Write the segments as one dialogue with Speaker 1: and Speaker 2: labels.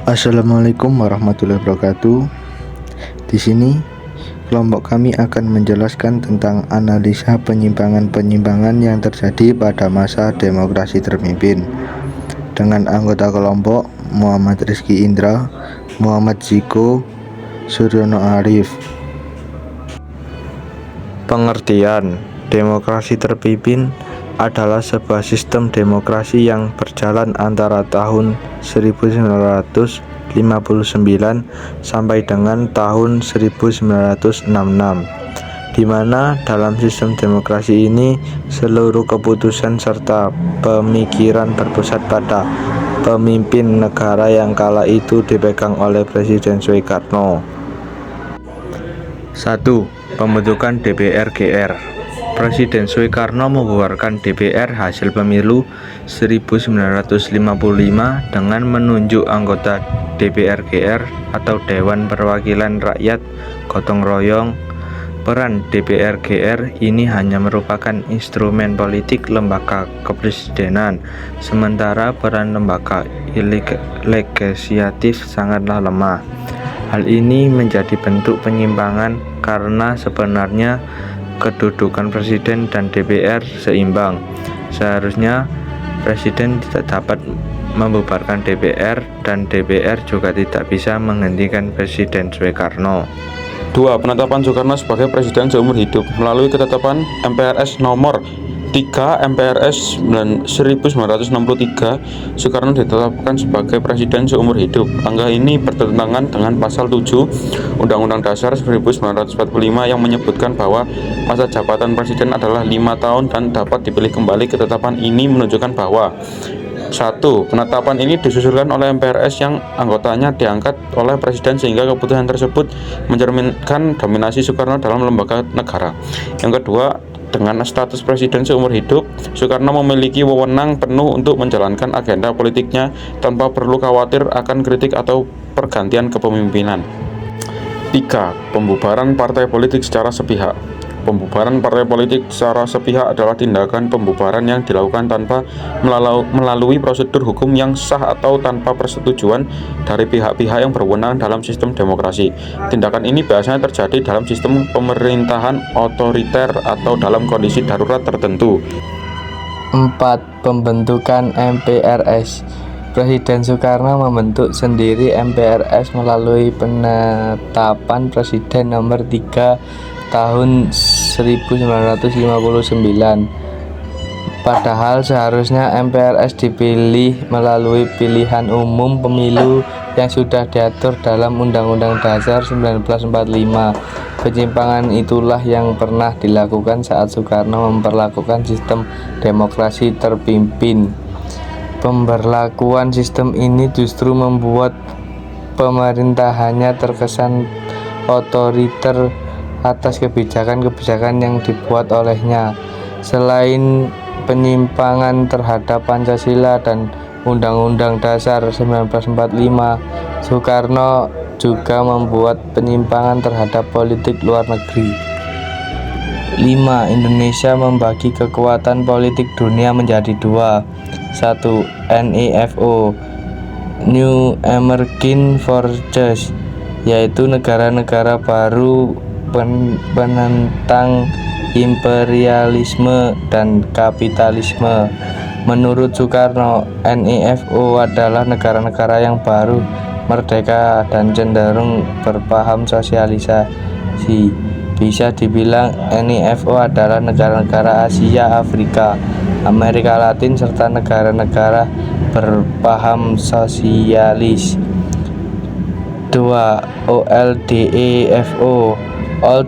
Speaker 1: Assalamualaikum warahmatullahi wabarakatuh. Di sini kelompok kami akan menjelaskan tentang analisa penyimpangan-penyimpangan yang terjadi pada masa demokrasi terpimpin dengan anggota kelompok Muhammad Rizky Indra, Muhammad Ziko, Suryono Arif. Pengertian demokrasi terpimpin adalah sebuah sistem demokrasi yang berjalan antara tahun 1959 sampai dengan tahun 1966, di mana dalam sistem demokrasi ini seluruh keputusan serta pemikiran berpusat pada pemimpin negara yang kala itu dipegang oleh Presiden Soekarno. 1. Pembentukan DPR-GR. Presiden Soekarno membubarkan DPR hasil pemilu 1955 dengan menunjuk anggota DPR-GR atau Dewan Perwakilan Rakyat gotong royong. Peran DPR-GR ini hanya merupakan instrumen politik lembaga kepresidenan, sementara peran lembaga legislatif sangatlah lemah. Hal ini menjadi bentuk penyimpangan karena sebenarnya kedudukan Presiden dan DPR seimbang. Seharusnya Presiden tidak dapat membubarkan DPR dan DPR juga tidak bisa menghentikan Presiden Soekarno.
Speaker 2: 2. Penetapan Soekarno sebagai Presiden seumur hidup melalui ketetapan MPRS nomor 3 MPRS 1963, Soekarno ditetapkan sebagai Presiden seumur hidup. Angka ini bertentangan dengan pasal 7 Undang-Undang Dasar 1945 yang menyebutkan bahwa masa jabatan Presiden adalah 5 tahun dan dapat dipilih kembali. Ketetapan ini menunjukkan bahwa 1. Penetapan ini disusulkan oleh MPRS yang anggotanya diangkat oleh Presiden sehingga keputusan tersebut mencerminkan dominasi Soekarno dalam lembaga negara. Yang kedua, dengan status Presiden seumur hidup, Soekarno memiliki wewenang penuh untuk menjalankan agenda politiknya tanpa perlu khawatir akan kritik atau pergantian kepemimpinan. 3. Pembubaran partai politik secara sepihak. Pembubaran partai politik secara sepihak adalah tindakan pembubaran yang dilakukan tanpa melalui prosedur hukum yang sah atau tanpa persetujuan dari pihak-pihak yang berwenang dalam sistem demokrasi. Tindakan ini biasanya terjadi dalam sistem pemerintahan otoriter atau dalam kondisi darurat tertentu.
Speaker 3: 4. Pembentukan MPRS. Presiden Soekarno membentuk sendiri MPRS melalui penetapan Presiden nomor 3 tahun 1959. Padahal seharusnya MPRS dipilih melalui pilihan umum pemilu yang sudah diatur dalam Undang-Undang Dasar 1945. Penyimpangan itulah yang pernah dilakukan saat Soekarno memperlakukan sistem demokrasi terpimpin. Pemberlakuan sistem ini justru membuat pemerintahannya terkesan otoriter atas kebijakan-kebijakan yang dibuat olehnya. Selain penyimpangan terhadap Pancasila dan Undang-Undang Dasar 1945, Soekarno juga membuat penyimpangan terhadap politik luar negeri. 5. Indonesia membagi kekuatan politik dunia menjadi 2. 1. NEFO, New Emerging Forces, yaitu negara-negara baru penentang imperialisme dan kapitalisme. Menurut Soekarno, NEFO adalah negara-negara yang baru, merdeka, dan cenderung berpaham sosialisasi. Bisa dibilang NEFO adalah negara-negara Asia, Afrika, Amerika Latin, serta negara-negara berpaham sosialis. 2. OLDEFO, Old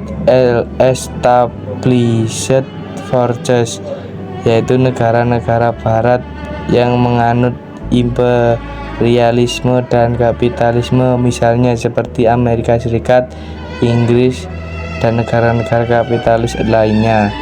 Speaker 3: Established Forces, yaitu negara-negara barat yang menganut imperialisme dan kapitalisme, misalnya seperti Amerika Serikat, Inggris, dan negara-negara kapitalis lainnya.